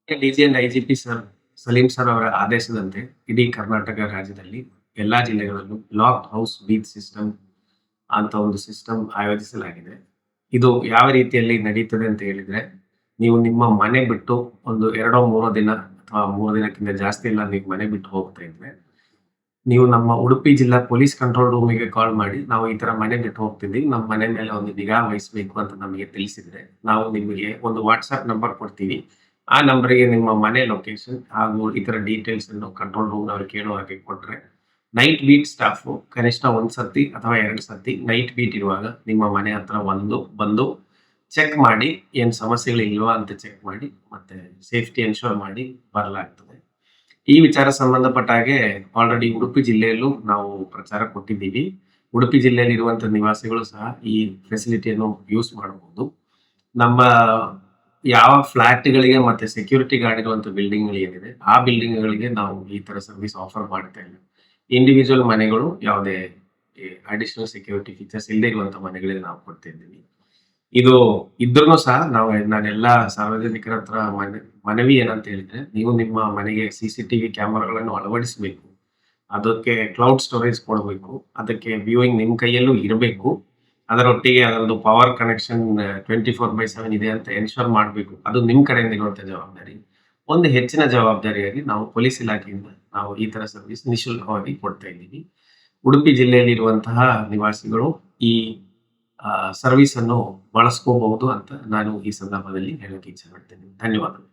DG and IGP sir Salim sir ಅವರ ಆದೇಶದಂತೆ ಇಡೀ ಕರ್ನಾಟಕ ರಾಜ್ಯದಲ್ಲಿ ಎಲ್ಲಾ ಜಿಲ್ಲೆಗಳಲ್ಲೂ ಲಾಕ್ ಹೌಸ್ ಬೀಟ್ ಸಿಸ್ಟಮ್ ಅಂತ ಒಂದು ಸಿಸ್ಟಮ್ ಆಯೋಜಿಸಲಾಗಿದೆ. ಇದು ಯಾವ ರೀತಿಯಲ್ಲಿ ನಡೀತದೆ ಅಂತ ಹೇಳಿದ್ರೆ, ನೀವು ನಿಮ್ಮ ಮನೆ ಬಿಟ್ಟು ಒಂದು 2-3 ದಿನ ಅಥವಾ 3 ದಿನಕ್ಕಿಂತ ಜಾಸ್ತಿ ಎಲ್ಲ ನೀವು ಮನೆ ಬಿಟ್ಟು ಹೋಗ್ತಾ ಇದ್ರೆ, ನೀವು ನಮ್ಮ ಉಡುಪಿ ಜಿಲ್ಲಾ ಪೊಲೀಸ್ ಕಂಟ್ರೋಲ್ ರೂಮಿಗೆ ಕಾಲ್ ಮಾಡಿ, ನಾವು ಈ ತರ ಮನೆ ಬಿಟ್ಟು ಹೋಗ್ತಿದ್ದೀವಿ, ನಮ್ಮ ಮನೆ ಮೇಲೆ ಒಂದು ನಿಗಾ ವಹಿಸಬೇಕು ಅಂತ ನಮಗೆ ತಿಳಿಸಿದ್ರೆ, ನಾವು ನಿಮಗೆ ಒಂದು ವಾಟ್ಸ್ಆಪ್ ನಂಬರ್ ಕೊಡ್ತೀವಿ. ಆ ನಂಬರ್‌ಗೆ ನಿಮ್ಮ ಮನೆ ಲೊಕೇಶನ್ ಹಾಗೂ ಇತರ ಡೀಟೇಲ್ಸ್ ಅನ್ನು ಕಂಟ್ರೋಲ್ ರೂಮ್‌ನವರು ಕೇಳುವ ಹಾಗೆ ಕೊಟ್ರೆ, ನೈಟ್ ಬೀಟ್ ಸ್ಟಾಫು ಕನಿಷ್ಠ 1 ಸತಿ ಅಥವಾ 2 ಸತಿ ನೈಟ್ ಬೀಟ್ ಇರುವಾಗ ನಿಮ್ಮ ಮನೆ ಹತ್ರ ಬಂದು ಚೆಕ್ ಮಾಡಿ ಏನ್ ಸಮಸ್ಯೆಗಳಿಲ್ವಾ ಅಂತ ಚೆಕ್ ಮಾಡಿ ಮತ್ತೆ ಸೇಫ್ಟಿ ಎನ್ಶೂರ್ ಮಾಡಿ ಬರಲಾಗ್ತದೆ. ಈ ವಿಚಾರ ಸಂಬಂಧಪಟ್ಟ ಹಾಗೆ ಆಲ್ರೆಡಿ ಉಡುಪಿ ಜಿಲ್ಲೆಯಲ್ಲೂ ನಾವು ಪ್ರಚಾರ ಕೊಟ್ಟಿದ್ದೀವಿ. ಉಡುಪಿ ಜಿಲ್ಲೆಯಲ್ಲಿ ಇರುವಂತಹ ನಿವಾಸಿಗಳು ಸಹ ಈ ಫೆಸಿಲಿಟಿಯನ್ನು ಯೂಸ್ ಮಾಡಬಹುದು. ನಮ್ಮ ಯಾವ ಫ್ಲಾಟ್‌ಗಳಿಗೆ ಮತ್ತೆ ಸೆಕ್ಯೂರಿಟಿ ಗಾರ್ಡ್ ಇರುವಂತ ಬಿಲ್ಡಿಂಗ್‌ಗಳು ಏನಿದೆ, ಆ ಬಿಲ್ಡಿಂಗ್‌ಗಳಿಗೆ ನಾವು ಈ ತರ ಸರ್ವಿಸ್ ಆಫರ್ ಮಾಡ್ತಾ ಇಲ್ಲ. ಇಂಡಿವಿಜುವಲ್ ಮನೆಗಳು ಯಾವುದೇ ಅಡಿಷನಲ್ ಸೆಕ್ಯೂರಿಟಿ ಫೀಚರ್ಸ್ ಇಲ್ಲದೆ ಇರುವಂತ ಮನೆಗಳಿಗೆ ನಾವು ಕೊಡ್ತಾ ಇದ್ದೀವಿ. ಇದು ಇದ್ರೂ ಸಹ ನಾನೆಲ್ಲಾ ಸಾರ್ವಜನಿಕರ ಹತ್ರ ಮನವಿ ಏನಂತ ಹೇಳಿದ್ರೆ, ನೀವು ನಿಮ್ಮ ಮನೆಗೆ ಸಿಸಿಟಿವಿ ಕ್ಯಾಮೆರಾಗಳನ್ನು ಅಳವಡಿಸಬೇಕು. ಅದಕ್ಕೆ ಕ್ಲೌಡ್ ಸ್ಟೋರೇಜ್ ಕೊಡಬೇಕು. ಅದಕ್ಕೆ ವ್ಯೂವಿಂಗ್ ನಿಮ್ಮ ಕೈಯಲ್ಲೂ ಇರಬೇಕು. ಅದರೊಟ್ಟಿಗೆ ಅದರದ್ದು ಪವರ್ ಕನೆಕ್ಷನ್ 24/7 ಇದೆ ಅಂತ ಎನ್ಶೂರ್ ಮಾಡಬೇಕು. ಅದು ನಿಮ್ಮ ಕಡೆಯಿಂದ ಇರುವಂತ ಜವಾಬ್ದಾರಿ. ಒಂದು ಹೆಚ್ಚಿನ ಜವಾಬ್ದಾರಿಯಾಗಿ ನಾವು ಪೊಲೀಸ್ ಇಲಾಖೆಯಿಂದ ನಾವು ಈ ತರ ಸರ್ವಿಸ್ ನಿಶುಲ್ಕವಾಗಿ ಕೊಡ್ತಾ ಇದ್ದೀವಿ. ಉಡುಪಿ ಜಿಲ್ಲೆಯಲ್ಲಿರುವಂತಹ ನಿವಾಸಿಗಳು ಈ ಸರ್ವಿಸ್ ಅನ್ನು ಬಳಸ್ಕೋಬಹುದು ಅಂತ ನಾನು ಈ ಸಂದರ್ಭದಲ್ಲಿ ಹೇಳಕ್ಕೆ ಇಚ್ಛೆ ಪಡ್ತೇನೆ. ಧನ್ಯವಾದಗಳು.